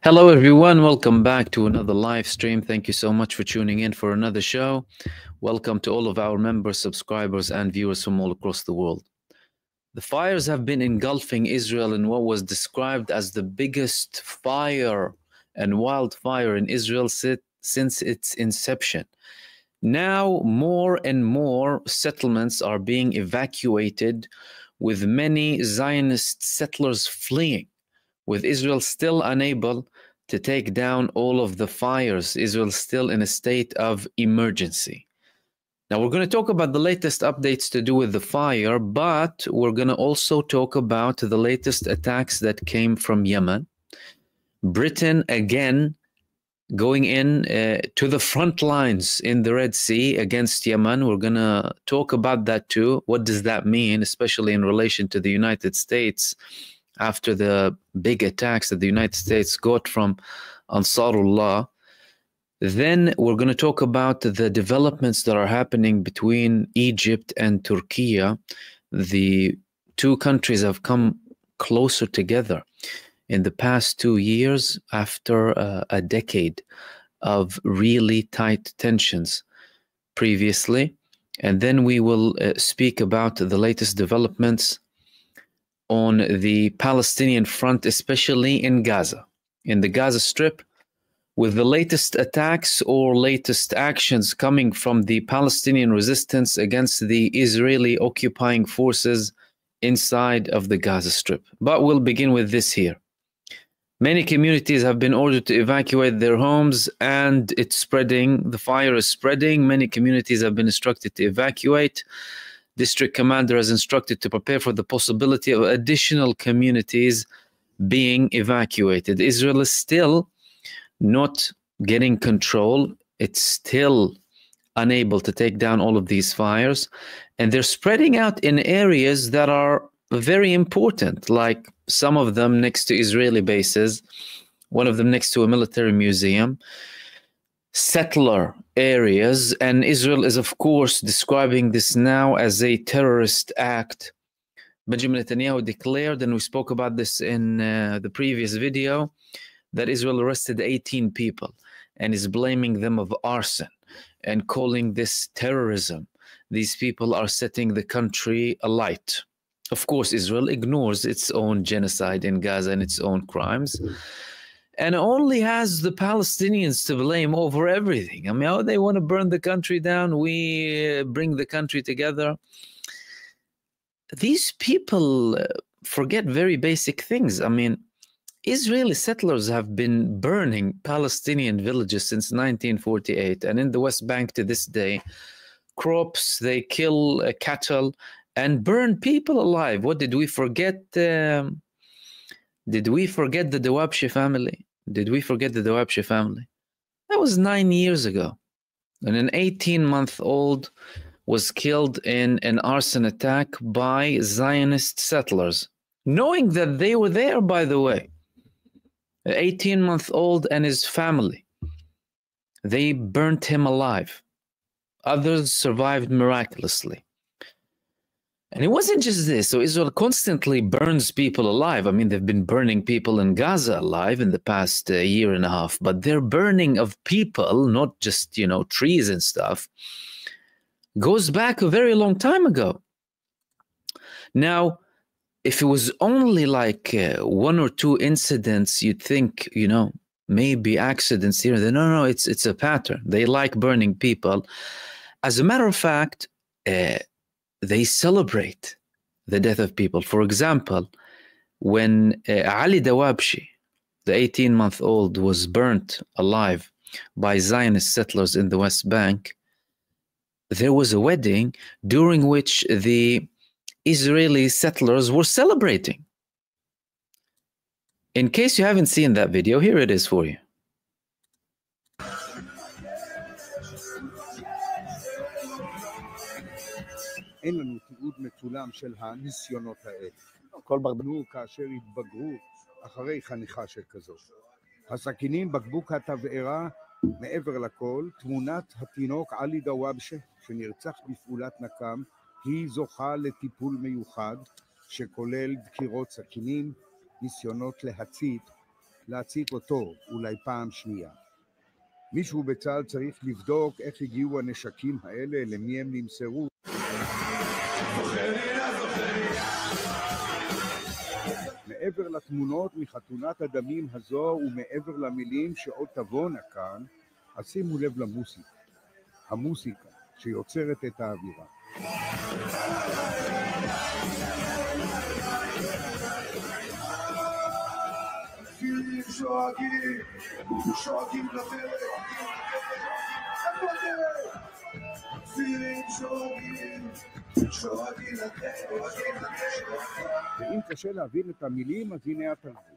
Hello, everyone. Welcome back to another live stream. Thank you so much for tuning in for another show. Welcome to all of our members, subscribers, and viewers from all across the world. The fires have been engulfing Israel in what was described as the biggest fire and wildfire in Israel since its inception. Now, more and more settlements are being evacuated, with many Zionist settlers fleeing, with Israel still unable to take down all of the fires. Israel still in a state of emergency. Now, we're going to talk about the latest updates to do with the fire, but we're going to also talk about the latest attacks that came from Yemen. Britain, again, going in to the front lines in the Red Sea against Yemen. We're going to talk about that too. What does that mean, especially in relation to the United States after the big attacks that the United States got from Ansarullah? Then we're going to talk about the developments that are happening between Egypt and Turkey. The two countries have come closer together in the past 2 years after a decade of really tight tensions previously. And then we will speak about the latest developments on the Palestinian front, especially in Gaza, in the Gaza Strip, with the latest attacks or latest actions coming from the Palestinian resistance against the Israeli occupying forces inside of the Gaza Strip. But we'll begin with this here. Many communities have been ordered to evacuate their homes, and it's spreading. The fire is spreading. Many communities have been instructed to evacuate. District commander has instructed to prepare for the possibility of additional communities being evacuated. Israel is still not getting control. It's still unable to take down all of these fires, and they're spreading out in areas that are very important, like some of them next to Israeli bases, one of them next to a military museum, settler areas. And Israel is, of course, describing this now as a terrorist act. Benjamin Netanyahu declared, and we spoke about this in the previous video, that Israel arrested 18 people and is blaming them of arson and calling this terrorism. These people are setting the country alight. Of course, Israel ignores its own genocide in Gaza and its own crimes, and only has the Palestinians to blame over everything. I mean, how they want to burn the country down, we bring the country together. These people forget very basic things. I mean, Israeli settlers have been burning Palestinian villages since 1948, and in the West Bank to this day, crops, they kill cattle and burn people alive. What did we forget? Did we forget the Dawabshi family? Did we forget the Dawabshi family? That was 9 years ago. And an 18-month-old was killed in an arson attack by Zionist settlers, knowing that they were there, by the way. An 18-month-old and his family. They burnt him alive. Others survived miraculously. And it wasn't just this. So Israel constantly burns people alive. I mean, they've been burning people in Gaza alive in the past year and a half, but their burning of people, not just, trees and stuff, goes back a very long time ago. Now, if it was only like 1 or 2 incidents, you'd think, maybe accidents here. No, it's a pattern. They like burning people. As a matter of fact, they celebrate the death of people. For example, when Ali Dawabshi, the 18-month-old, was burnt alive by Zionist settlers in the West Bank, there was a wedding during which the Israeli settlers were celebrating. In case you haven't seen that video, here it is for you. אין לנו תיעוד מצולם של הניסיונות האלה. כל ברבנו כאשר התבגרו אחרי חניכה של כזאת. הסכינים, בקבוק התבערה, מעבר לכל, תמונת התינוק עלי דוואבשה, שנרצח בפעולת נקם, היא זוכה לטיפול מיוחד, שכולל דקירות סכינים, ניסיונות להצית להציף אותו אולי פעם שנייה. מישהו בצה"ל צריך לבדוק איך הגיעו הנשקים האלה, למי הם נמסרו. מעבר לתמונות מחתונת הדמים הזו ומעבר למילים שעוד תבואנה כאן, אז שימו לב למוסיקה. המוסיקה שיוצרת את האווירה. כפירים שואגים לדרך, איפה הדרך? כפירים שואגים לדרך. ואם קשה להבין את המילים, אז הנה התרגום.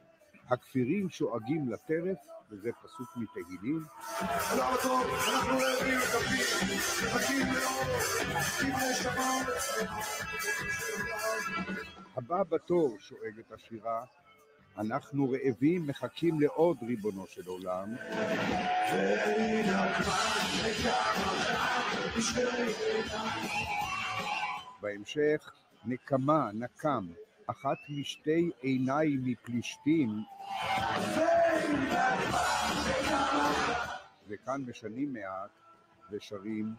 הכפירים שואגים לטרף, וזה פסוק מתהילים. אנחנו רעבים וקפים, מחכים מאוד, כבני שמיים. הבא בתור שואג את השירה, אנחנו רעבים, מחכים לעוד ריבונו של עולם. בהמשך, נקמה, נקם, אחת משתי עיניי מפלישתים. וכאן משנים מעט ושרים.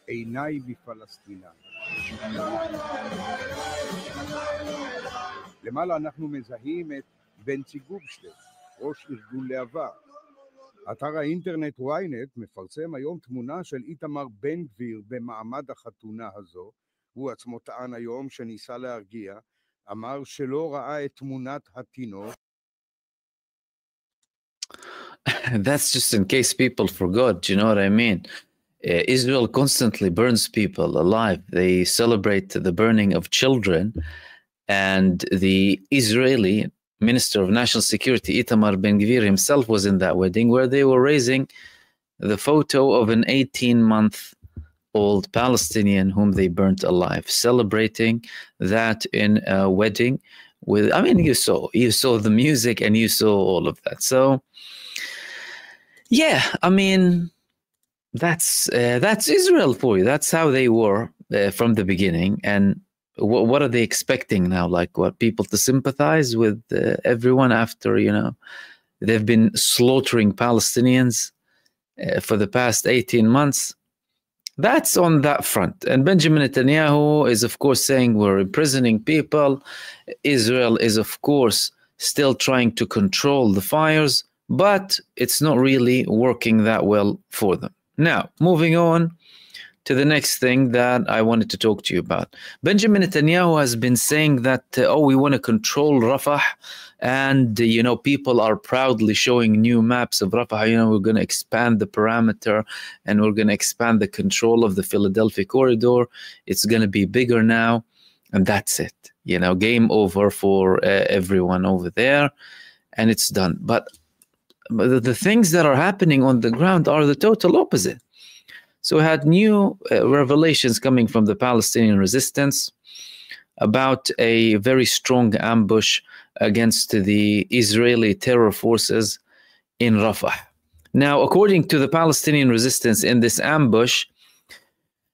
עיניי מפלסטינה. למעלה אנחנו מזהים את בנצי גופשטיין, ראש ארגון להבה. אתר האינטרנט ynet מפרסם היום תמונה של איתמר בן גביר במעמד החתונה הזו. הוא עצמו טען היום שניסה להרגיע, אמר שלא ראה את תמונת התינוק. That's just in case people forgot, you know what I mean? Israel constantly burns people alive. They celebrate the burning of children, and the Israeli Minister of National Security, Itamar Ben-Gvir himself, was in that wedding where they were raising the photo of an 18-month-old Palestinian whom they burnt alive, celebrating that in a wedding with, I mean, you saw the music and you saw all of that. So, yeah, I mean, that's Israel for you. That's how they were from the beginning. And what are they expecting now? Like, what, people to sympathize with everyone after, you know, they've been slaughtering Palestinians for the past 18 months? That's on that front. And Benjamin Netanyahu is, of course, saying we're imprisoning people. Israel is, of course, still trying to control the fires, but it's not really working that well for them. Now, moving on to the next thing that I wanted to talk to you about. Benjamin Netanyahu has been saying that, we want to control Rafah, and, you know, people are proudly showing new maps of Rafah. You know, we're going to expand the parameter and we're going to expand the control of the Philadelphia corridor. It's going to be bigger now, and that's it. You know, game over for everyone over there, and it's done. But the things that are happening on the ground are the total opposite. So we had new revelations coming from the Palestinian resistance about a very strong ambush against the Israeli terror forces in Rafah. Now, according to the Palestinian resistance, in this ambush,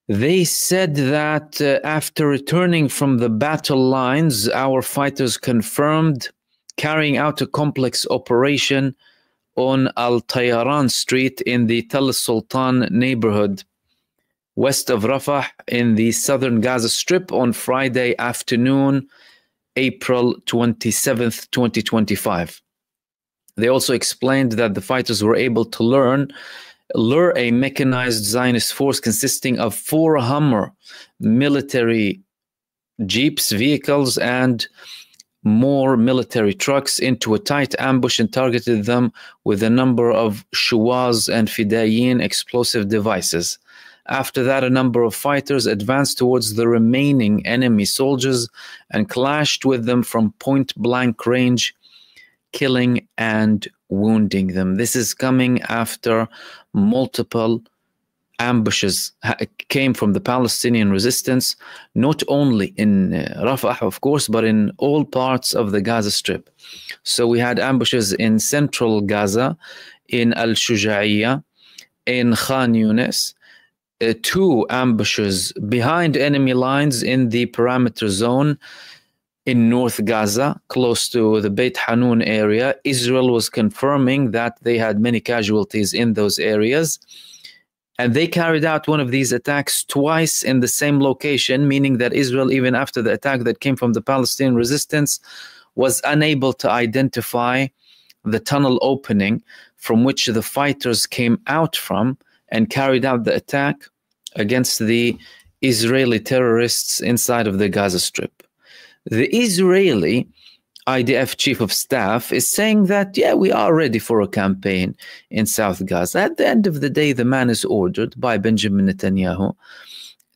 they said that after returning from the battle lines, our fighters confirmed carrying out a complex operation on Al-Tayaran Street in the Tel Sultan neighborhood, west of Rafah in the southern Gaza Strip on Friday afternoon, April 27th, 2025. They also explained that the fighters were able to lure a mechanized Zionist force consisting of 4 Hummer military jeeps, vehicles, and more military trucks into a tight ambush and targeted them with a number of Shuwaz and Fidayin explosive devices. After that, a number of fighters advanced towards the remaining enemy soldiers and clashed with them from point-blank range, killing and wounding them. This is coming after multiple ambushes came from the Palestinian resistance, not only in Rafah, of course, but in all parts of the Gaza Strip. So we had ambushes in central Gaza, in Al-Shuja'iyya, in Khan Yunis, two ambushes behind enemy lines in the perimeter zone in North Gaza, close to the Beit Hanun area. Israel was confirming that they had many casualties in those areas. And they carried out one of these attacks twice in the same location, meaning that Israel, even after the attack that came from the Palestinian resistance, was unable to identify the tunnel opening from which the fighters came out from and carried out the attack against the Israeli terrorists inside of the Gaza Strip. The Israeli IDF chief of staff is saying that, yeah, we are ready for a campaign in South Gaza. At the end of the day, the man is ordered by Benjamin Netanyahu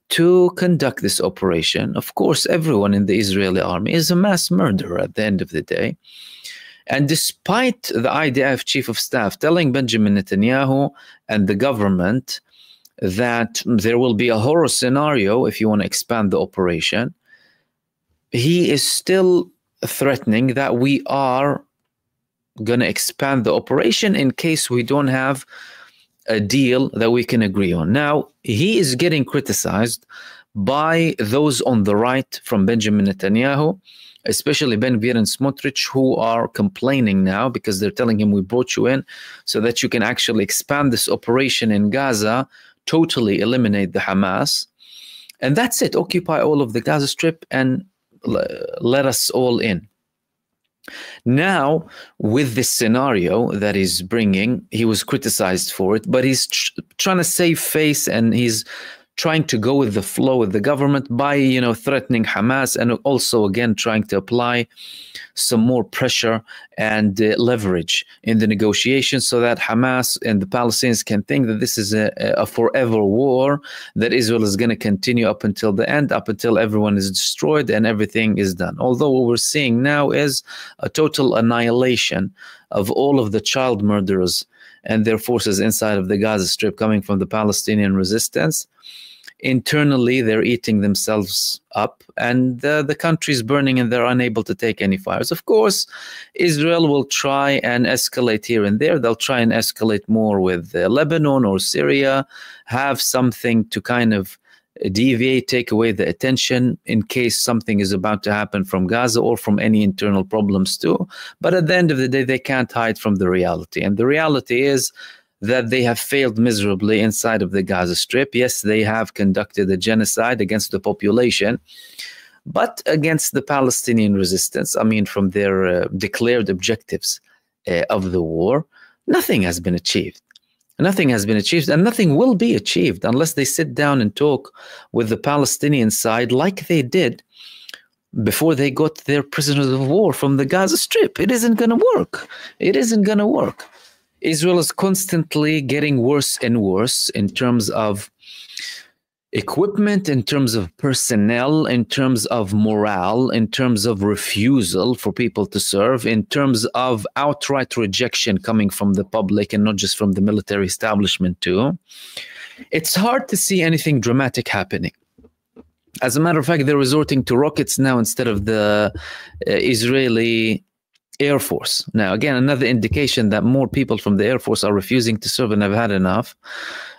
to conduct this operation. Of course, everyone in the Israeli army is a mass murderer at the end of the day. And despite the IDF chief of staff telling Benjamin Netanyahu and the government that there will be a horror scenario if you want to expand the operation, he is still threatening that we are going to expand the operation in case we don't have a deal that we can agree on. Now, he is getting criticized by those on the right from Benjamin Netanyahu, especially Ben Gvir and Smotrich, who are complaining now because they're telling him, we brought you in so that you can actually expand this operation in Gaza, totally eliminate the Hamas, and that's it, occupy all of the Gaza Strip and let us all in. Now, with this scenario that he's bringing, he was criticized for it, but he's trying to save face, and he's trying to go with the flow with the government by, you know, threatening Hamas, and also, again, trying to apply some more pressure and leverage in the negotiations so that Hamas and the Palestinians can think that this is a forever war, that Israel is going to continue up until the end, up until everyone is destroyed and everything is done. Although what we're seeing now is a total annihilation of all of the child murderers and their forces inside of the Gaza Strip coming from the Palestinian resistance. Internally, they're eating themselves up, and the country is burning, and they're unable to take any fires. Of course, Israel will try and escalate here and there. They'll try and escalate more with Lebanon or Syria, have something to kind of deviate, take away the attention in case something is about to happen from Gaza or from any internal problems too. But at the end of the day, they can't hide from the reality. And the reality is that they have failed miserably inside of the Gaza Strip. Yes, they have conducted a genocide against the population, but against the Palestinian resistance, I mean, from their declared objectives of the war, nothing has been achieved. Nothing has been achieved, and nothing will be achieved unless they sit down and talk with the Palestinian side like they did before they got their prisoners of war from the Gaza Strip. It isn't going to work. It isn't going to work. Israel is constantly getting worse and worse in terms of equipment, in terms of personnel, in terms of morale, in terms of refusal for people to serve, in terms of outright rejection coming from the public and not just from the military establishment too. It's hard to see anything dramatic happening. As a matter of fact, they're resorting to rockets now instead of the Israeli Air Force. Now, again, another indication that more people from the Air Force are refusing to serve and have had enough,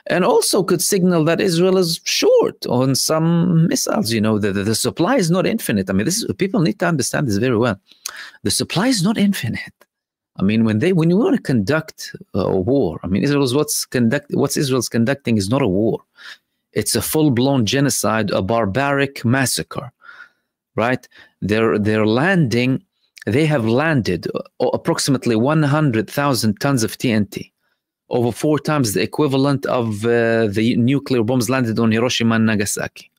and also could signal that Israel is short on some missiles. You know, the supply is not infinite. I mean, people need to understand this very well. The supply is not infinite. I mean, when you want to conduct a war, I mean, what's Israel's conducting is not a war. It's a full-blown genocide, a barbaric massacre, right? They're landing. They have landed approximately 100,000 tons of TNT, over 4 times the equivalent of the nuclear bombs landed on Hiroshima and Nagasaki.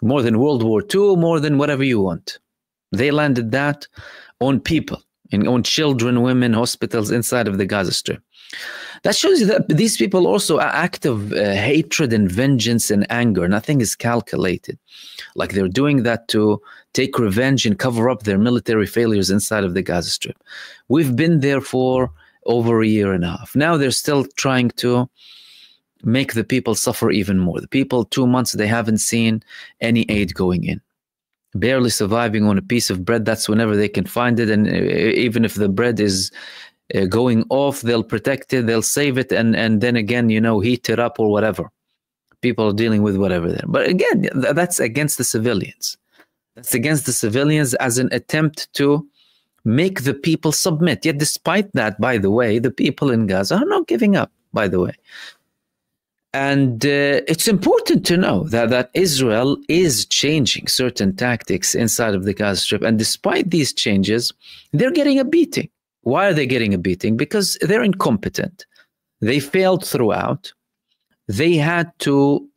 More than World War II, more than whatever you want. They landed that on people, and on children, women, hospitals inside of the Gaza Strip. That shows you that these people also are act of hatred and vengeance and anger. Nothing is calculated. Like they're doing that to take revenge and cover up their military failures inside of the Gaza Strip. We've been there for over a year and a half. Now they're still trying to make the people suffer even more. The people, 2 months, they haven't seen any aid going in. Barely surviving on a piece of bread. That's whenever they can find it. And even if the bread is going off, they'll protect it, they'll save it, and then again, you know, heat it up or whatever. people are dealing with whatever there. But again, that's against the civilians. That's against the civilians as an attempt to make the people submit. Yet despite that, by the way, the people in Gaza are not giving up, by the way. And it's important to know that Israel is changing certain tactics inside of the Gaza Strip. And despite these changes, they're getting a beating. Why are they getting a beating? Because they're incompetent. They failed throughout. They had to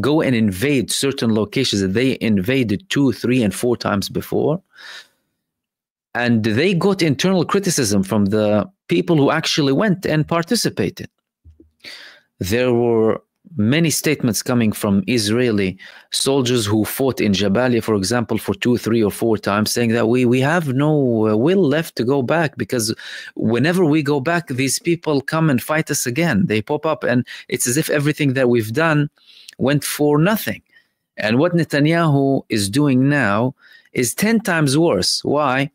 go and invade certain locations that they invaded 2, 3, and 4 times before. And they got internal criticism from the people who actually went and participated. There were many statements coming from Israeli soldiers who fought in Jabalia, for example, for 2, 3, or 4 times, saying that we have no will left to go back, because whenever we go back, these people come and fight us again. They pop up, and it's as if everything that we've done went for nothing. And what Netanyahu is doing now is 10 times worse. Why?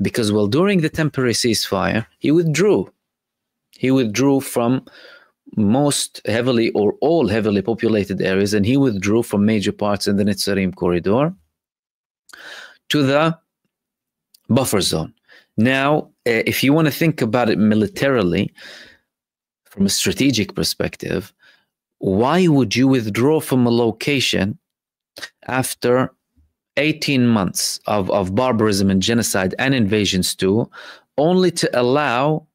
Because, well, during the temporary ceasefire, he withdrew. He withdrew from most heavily or all heavily populated areas, and he withdrew from major parts in the Netzarim corridor to the buffer zone. Now, if you want to think about it militarily, from a strategic perspective, why would you withdraw from a location after 18 months of barbarism and genocide and invasions too, only to allow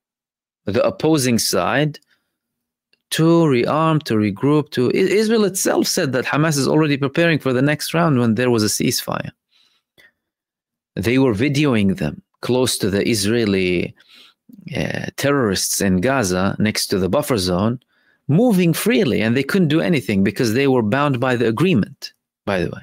the opposing side to rearm, to regroup? Israel itself said that Hamas is already preparing for the next round when there was a ceasefire. They were videoing them close to the Israeli terrorists in Gaza, next to the buffer zone, moving freely, and they couldn't do anything because they were bound by the agreement, by the way.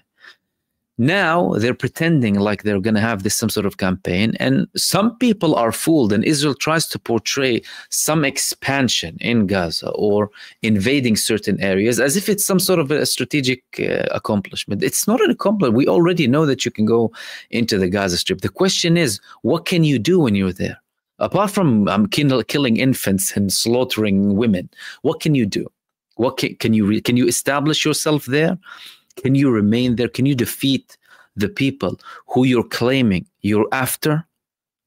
Now they're pretending like they're going to have this some sort of campaign, and some people are fooled, and Israel tries to portray some expansion in Gaza or invading certain areas as if it's some sort of a strategic accomplishment. It's not an accomplishment. We already know that you can go into the Gaza Strip. The question is, what can you do when you're there? Apart from killing infants and slaughtering women, what can you do? What can you establish yourself there? Can you remain there? Can you defeat the people who you're claiming you're after?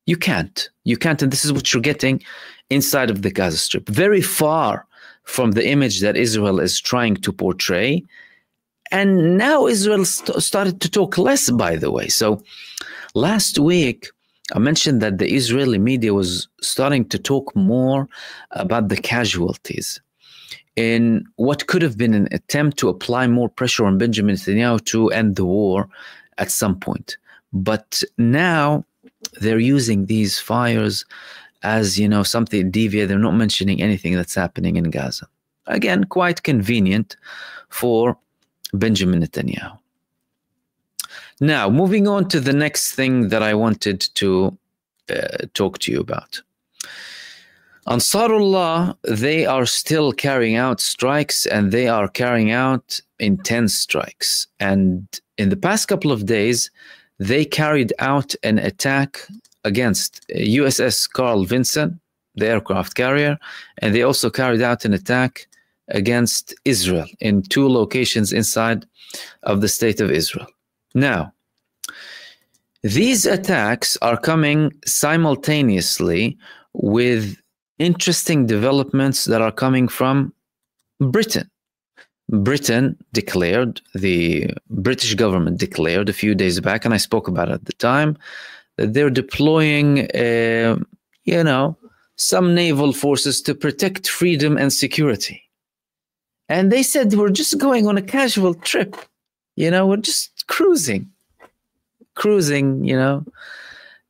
You can't. You can't. And this is what you're getting inside of the Gaza Strip. Very far from the image that Israel is trying to portray. And now Israel started to talk less, by the way. So last week, I mentioned that the Israeli media was starting to talk more about the casualties in what could have been an attempt to apply more pressure on Benjamin Netanyahu to end the war at some point. But now they're using these fires as, something deviant. They're not mentioning anything that's happening in Gaza. Again, quite convenient for Benjamin Netanyahu. Now, moving on to the next thing that I wanted to talk to you about. Ansarullah, they are still carrying out strikes, and they are carrying out intense strikes. And in the past couple of days, they carried out an attack against USS Carl Vinson, the aircraft carrier, and they also carried out an attack against Israel in 2 locations inside of the state of Israel. Now, these attacks are coming simultaneously with interesting developments that are coming from Britain. Britain declared, the British government declared a few days back, and I spoke about it at the time, that they're deploying, some naval forces to protect freedom and security. And they said, we're just going on a casual trip. We're just cruising,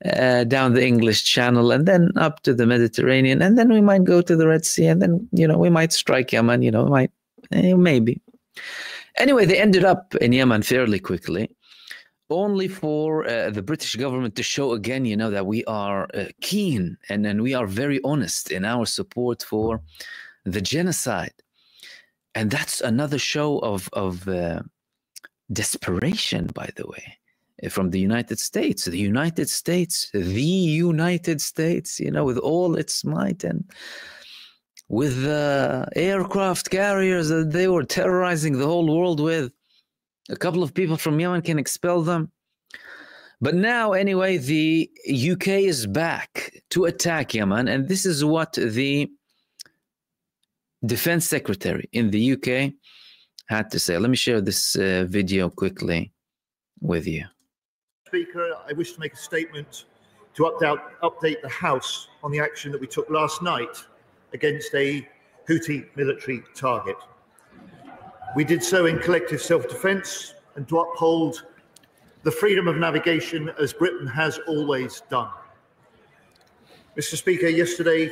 down the English Channel, and then up to the Mediterranean, and then we might go to the Red Sea, and then, we might strike Yemen, maybe. Anyway, they ended up in Yemen fairly quickly, only for the British government to show again, that we are keen and we are very honest in our support for the genocide. And that's another show of desperation, by the way, from the United States. The United States, with all its might. And with the aircraft carriers that they were terrorizing the whole world with. A couple of people from Yemen can expel them. But now, anyway, the UK is back to attack Yemen. And this is what the Defense Secretary in the UK had to say. Let me share this video quickly with you. Speaker, I wish to make a statement to update the House on the action that we took last night against a Houthi military target. We did so in collective self-defense and to uphold the freedom of navigation as Britain has always done. Mr. Speaker, yesterday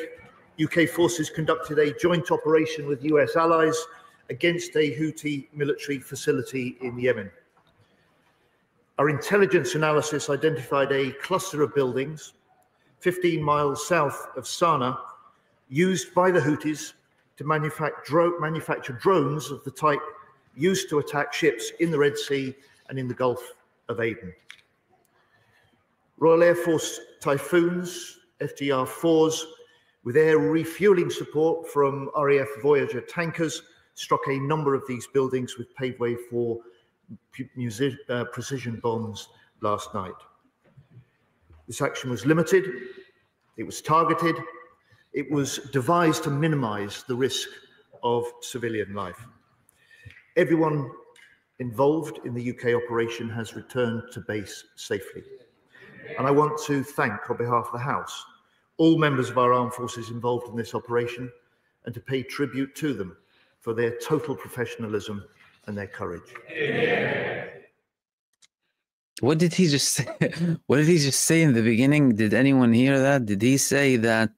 UK forces conducted a joint operation with US allies against a Houthi military facility in Yemen. Our intelligence analysis identified a cluster of buildings 15 miles south of Sana'a used by the Houthis to manufacture drones of the type used to attack ships in the Red Sea and in the Gulf of Aden. Royal Air Force Typhoons, FGR-4s, with air refueling support from RAF Voyager tankers, struck a number of these buildings with paved way for precision bombs last night. This action was limited, it was targeted, it was devised to minimize the risk of civilian life. Everyone involved in the UK operation has returned to base safely. And I want to thank, on behalf of the House, all members of our armed forces involved in this operation and to pay tribute to them for their total professionalism and their courage. What did he just say? What did he just say in the beginning? Did anyone hear that? Did he say that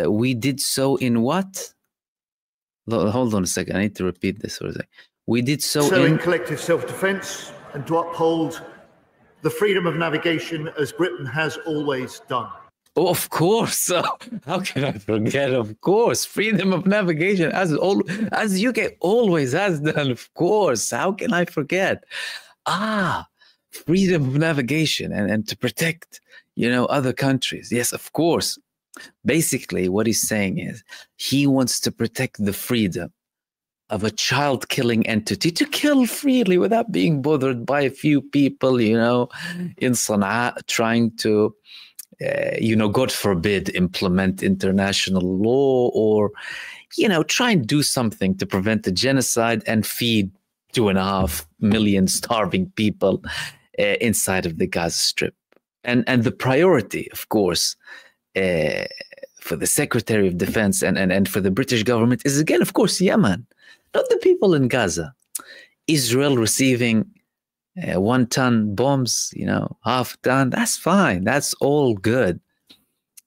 we did so in what? Hold on a second. I need to repeat this for a second. We did so in collective self-defense and to uphold the freedom of navigation as Britain has always done. Oh, of course. How can I forget? Of course, freedom of navigation as UK always has done. Of course, how can I forget? Freedom of navigation and to protect, other countries. Yes, of course. Basically, what he's saying is he wants to protect the freedom of a child-killing entity to kill freely without being bothered by a few people, in Sana'a trying to, God forbid, implement international law or, try and do something to prevent a genocide and feed 2.5 million starving people inside of the Gaza Strip. And the priority, of course, for the Secretary of Defense and for the British government is, again, of course, Yemen, not the people in Gaza. Israel receiving 1-ton bombs, half ton, that's fine. That's all good.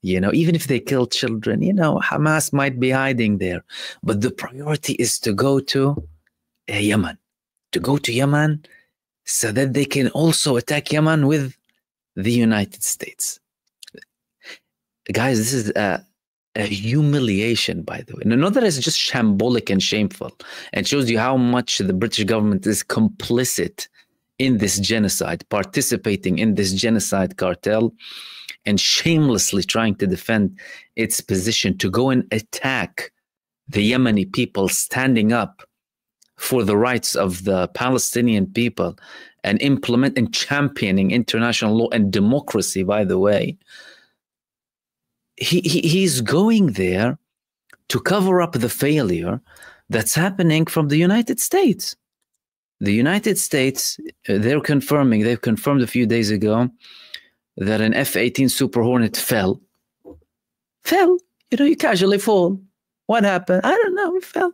Even if they kill children, Hamas might be hiding there. But the priority is to go to Yemen, so that they can also attack Yemen with the United States. Guys, this is a humiliation, by the way. And not that it's just shambolic and shameful, and shows you how much the British government is complicit in this genocide, participating in this genocide cartel, and shamelessly trying to defend its position to go and attack the Yemeni people standing up for the rights of the Palestinian people and implement and championing international law and democracy, by the way. He's going there to cover up the failure that's happening from the United States. The United States, they've confirmed a few days ago that an F-18 Super Hornet fell. You casually fall. What happened? I don't know, it fell.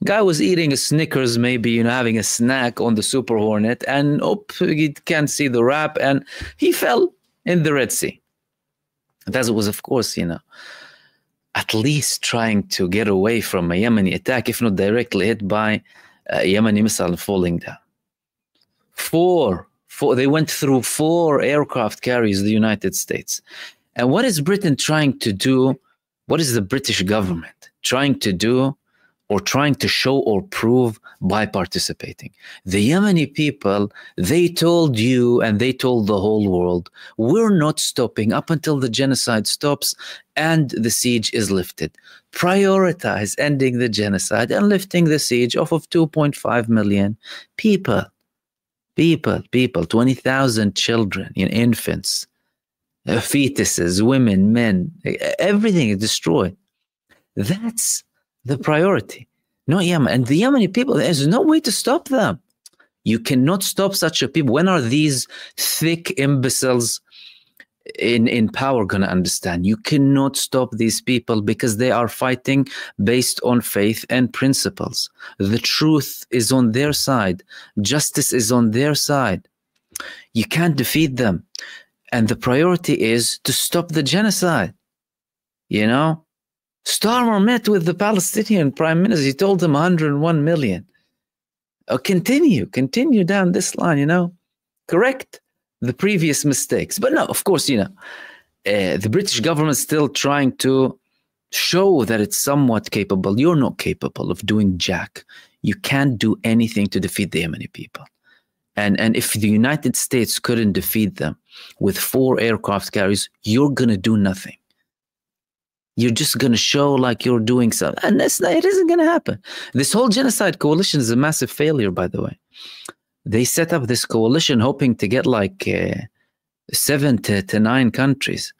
Guy was eating a Snickers, maybe, having a snack on the Super Hornet, and he can't see the wrap, and he fell in the Red Sea. That was, of course, at least trying to get away from a Yemeni attack, if not directly hit by a Yemeni missile falling down. They went through 4 aircraft carriers of the United States. And what is Britain trying to do? What is the British government trying to do or trying to show or prove by participating. The Yemeni people, they told you and they told the whole world, we're not stopping up until the genocide stops and the siege is lifted. Prioritize ending the genocide and lifting the siege off of 2.5 million people. 20,000 children, infants, fetuses, women, men, everything is destroyed. That's the priority, not Yemen. And the Yemeni people, there's no way to stop them. You cannot stop such a people. When are these thick imbeciles in power going to understand? You cannot stop these people because they are fighting based on faith and principles. The truth is on their side. Justice is on their side. You can't defeat them. And the priority is to stop the genocide. Starmer met with the Palestinian prime minister. He told them 101 million. Continue down this line, correct the previous mistakes. But no, of course, the British government is still trying to show that it's somewhat capable. You're not capable of doing jack. You can't do anything to defeat the Yemeni people. And if the United States couldn't defeat them with 4 aircraft carriers, you're going to do nothing. You're just going to show like you're doing something. And it isn't going to happen. This whole genocide coalition is a massive failure, by the way. They set up this coalition hoping to get like 7 to 9 countries.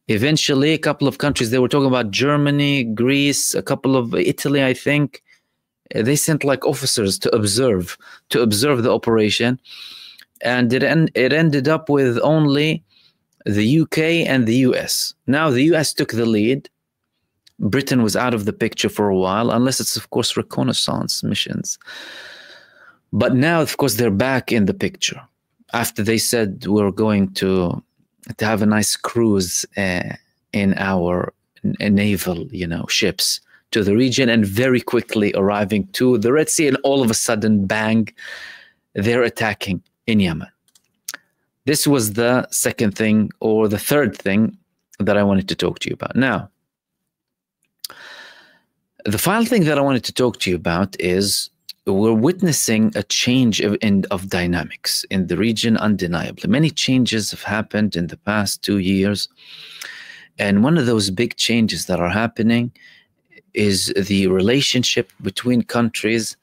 Eventually, a couple of countries, they were talking about Germany, Greece, a couple of Italy, I think. They sent like officers to observe the operation. And it ended up with only the UK and the US. Now, the US took the lead. Britain was out of the picture for a while, unless it's, of course, reconnaissance missions. But now, of course, they're back in the picture after they said we're going to have a nice cruise in our naval, ships to the region, and very quickly arriving to the Red Sea, and all of a sudden, bang, they're attacking in Yemen. This was the second thing, or the third thing that I wanted to talk to you about. Now, the final thing that I wanted to talk to you about is we're witnessing a change of dynamics in the region, undeniably. Many changes have happened in the past 2 years. And one of those big changes that are happening is the relationship between countries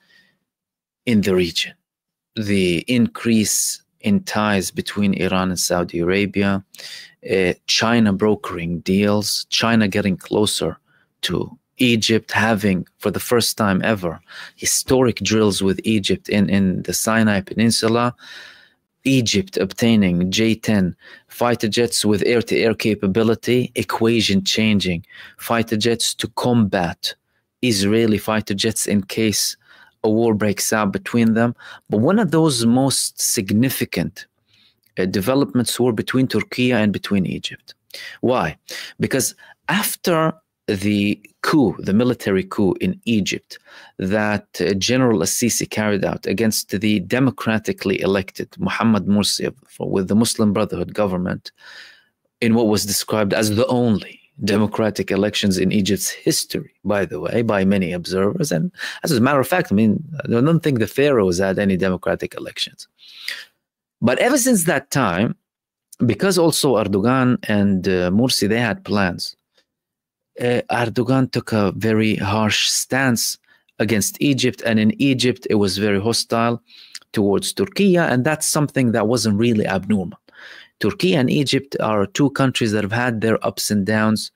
in the region. The increase in ties between Iran and Saudi Arabia, China brokering deals, China getting closer to Egypt, having for the first time ever historic drills with Egypt in the Sinai Peninsula, Egypt obtaining J-10 fighter jets with air-to-air capability, equation changing fighter jets to combat Israeli fighter jets in case a war breaks out between them. But one of those most significant developments were between Turkey and between Egypt. Why? Because after the coup, the military coup in Egypt that General Assisi carried out against the democratically elected Mohammed Morsi with the Muslim Brotherhood government, in what was described as the only democratic elections in Egypt's history, by the way, by many observers. And as a matter of fact, I don't think the pharaohs had any democratic elections. But ever since that time, because also Erdogan and Morsi, they had plans, Erdogan took a very harsh stance against Egypt, and in Egypt it was very hostile towards Turkey, and that's something that wasn't really abnormal. Turkey and Egypt are two countries that have had their ups and downs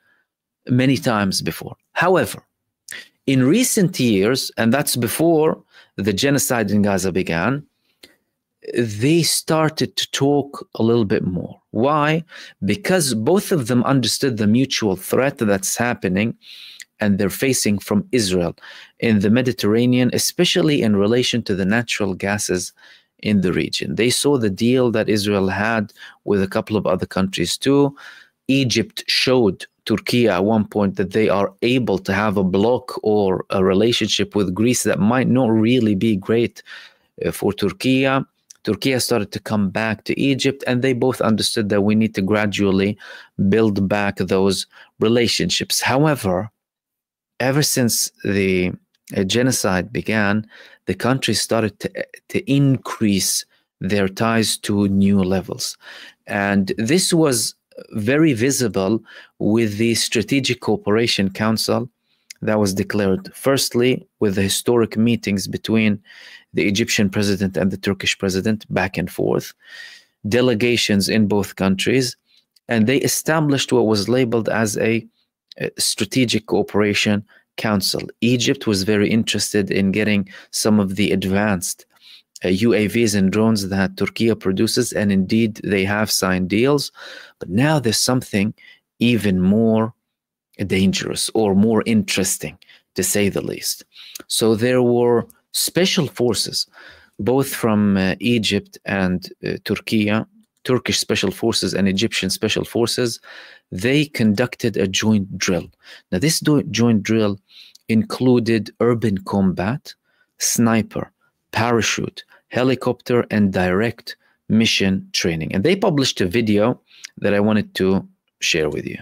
many times before. However, in recent years, and that's before the genocide in Gaza began, they started to talk a little bit more. Why? Because both of them understood the mutual threat that's happening and they're facing from Israel in the Mediterranean, especially in relation to the natural gases in the region. They saw the deal that Israel had with a couple of other countries too. Egypt showed Turkey at one point that they are able to have a block or a relationship with Greece that might not really be great for Turkey. Turkey started to come back to Egypt, and they both understood that we need to gradually build back those relationships. However, ever since the genocide began, the country started to increase their ties to new levels. And this was very visible with the Strategic Cooperation Council that was declared, firstly, with the historic meetings between the Egyptian president and the Turkish president back and forth, delegations in both countries, and they established what was labeled as a Strategic Cooperation Council. Egypt was very interested in getting some of the advanced UAVs and drones that Turkey produces, and indeed they have signed deals. But now there's something even more dangerous or more interesting, to say the least. So there were special forces, both from Egypt and Turkey, Turkish special forces and Egyptian special forces. They conducted a joint drill. Now, this joint drill included urban combat, sniper, parachute, helicopter, and direct mission training. And they published a video that I wanted to share with you.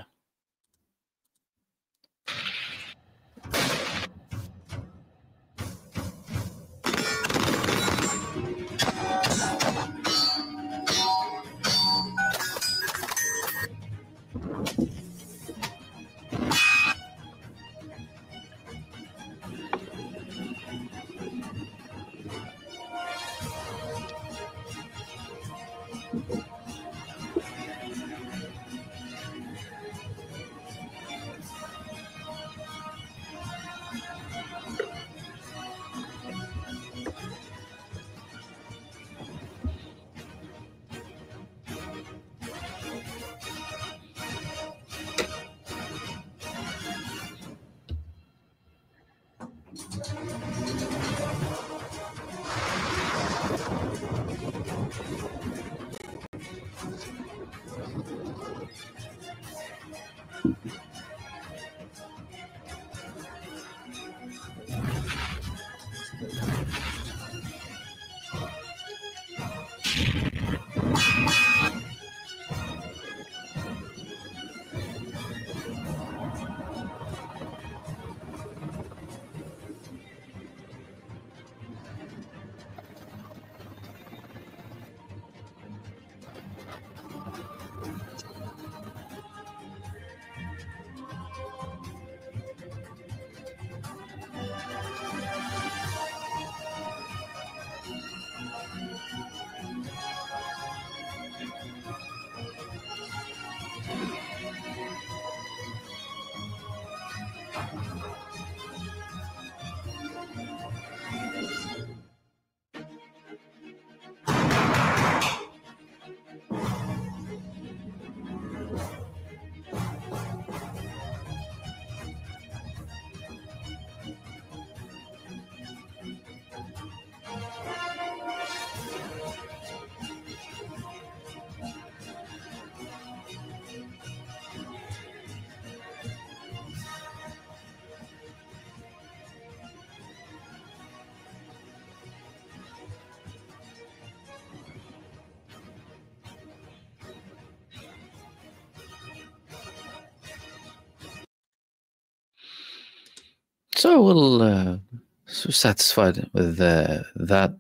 So we'll so satisfied with that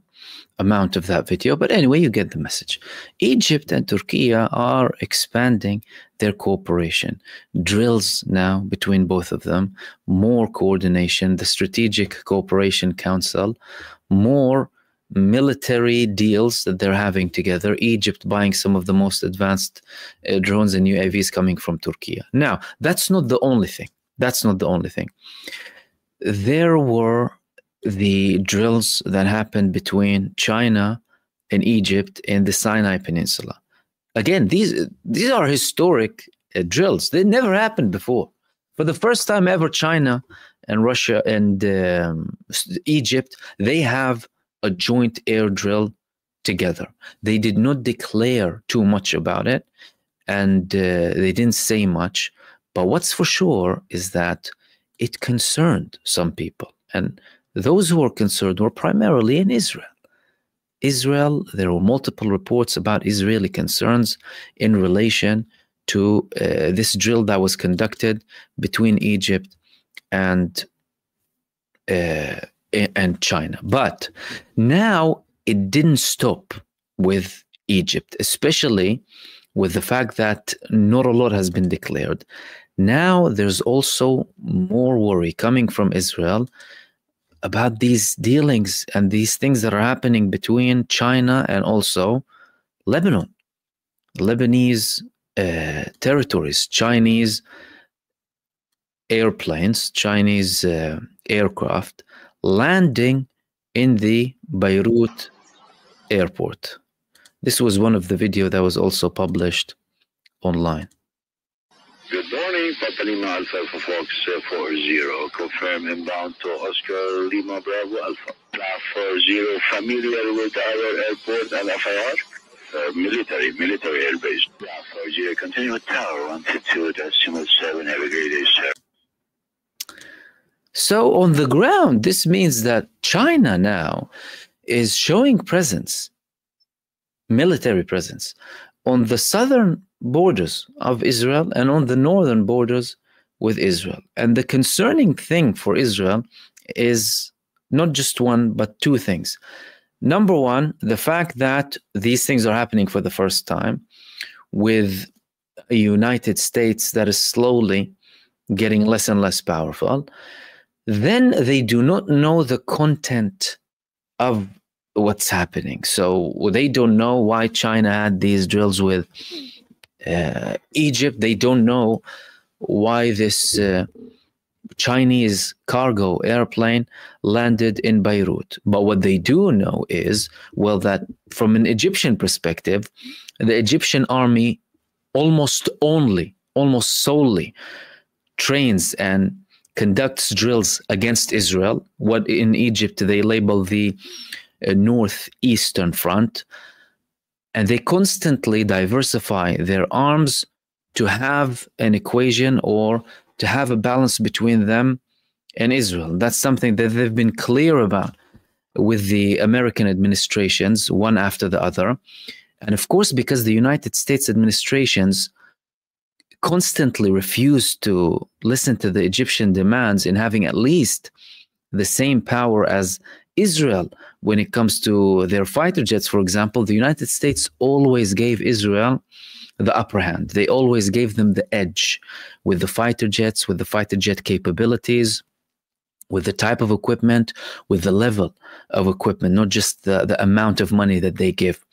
amount of that video. But anyway, you get the message. Egypt and Turkey are expanding their cooperation. Drills now between both of them, more coordination, the Strategic Cooperation Council, more military deals that they're having together. Egypt buying some of the most advanced drones and UAVs coming from Turkey. Now, that's not the only thing. That's not the only thing. There were the drills that happened between China and Egypt in the Sinai Peninsula. Again, these are historic drills. They never happened before. For the first time ever, China and Russia and Egypt, they have a joint air drill together. They did not declare too much about it, and they didn't say much. But what's for sure is that it concerned some people. And those who were concerned were primarily in Israel. There were multiple reports about Israeli concerns in relation to this drill that was conducted between Egypt and and China. But now it didn't stop with Egypt, especially with the fact that not a lot has been declared. Now there's also more worry coming from Israel about these dealings and these things that are happening between China and also Lebanon, Lebanese territories, Chinese airplanes, Chinese aircraft landing in the Beirut airport. This was one of the video that was also published online. Good morning, Papa Lima Alpha Alpha Fox 40, confirm inbound to Oscar Lima Bravo Alpha. 40, familiar with our airport and FIR? Military airbase. 40, continue with tower 122.7, have a great day, sir. So on the ground, this means that China now is showing presence, military presence, on the southern borders of Israel and on the northern borders with Israel. And the concerning thing for Israel is not just one, but two things. Number one, the fact that these things are happening for the first time with a United States that is slowly getting less and less powerful. Then they do not know the content of what's happening. So they don't know why China had these drills with Egypt. They don't know why this Chinese cargo airplane landed in Beirut. But what they do know is, well, that from an Egyptian perspective, the Egyptian army almost solely trains and conducts drills against Israel, what in Egypt they label the northeastern front, and they constantly diversify their arms to have an equation or to have a balance between them and Israel. That's something that they've been clear about with the American administrations, one after the other. And of course, because the United States administrations constantly refused to listen to the Egyptian demands in having at least the same power as Israel when it comes to their fighter jets, for example, the United States always gave Israel the upper hand. They always gave them the edge with the fighter jets, with the fighter jet capabilities, with the type of equipment, with the level of equipment, not just the amount of money that they give.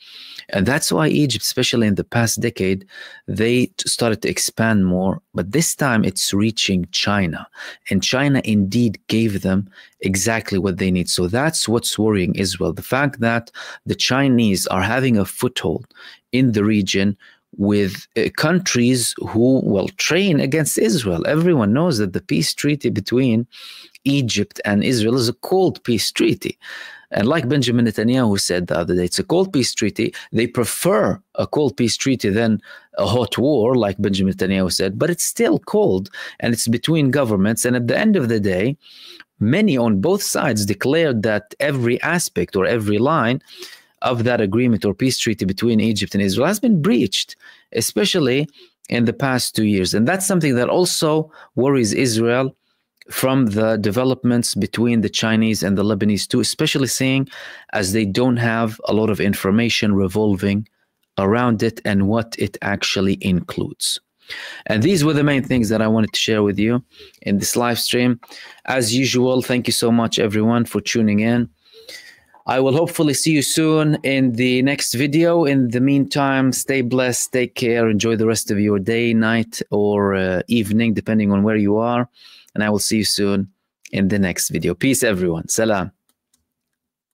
And that's why Egypt, especially in the past decade, they started to expand more. But this time it's reaching China. And China indeed gave them exactly what they need. So that's what's worrying Israel. The fact that the Chinese are having a foothold in the region with countries who will train against Israel. Everyone knows that the peace treaty between Egypt and Israel is a cold peace treaty. And like Benjamin Netanyahu said the other day, it's a cold peace treaty. They prefer a cold peace treaty than a hot war, like Benjamin Netanyahu said, but it's still cold and it's between governments. And at the end of the day, many on both sides declared that every aspect or every line of that agreement or peace treaty between Egypt and Israel has been breached, especially in the past 2 years. And that's something that also worries Israel from the developments between the Chinese and the Lebanese too, especially seeing as they don't have a lot of information revolving around it and what it actually includes. And these were the main things that I wanted to share with you in this live stream. As usual, thank you so much everyone for tuning in. I will hopefully see you soon in the next video. In the meantime, stay blessed, take care, enjoy the rest of your day, night, or evening, depending on where you are. And I will see you soon in the next video. Peace, everyone. Salam.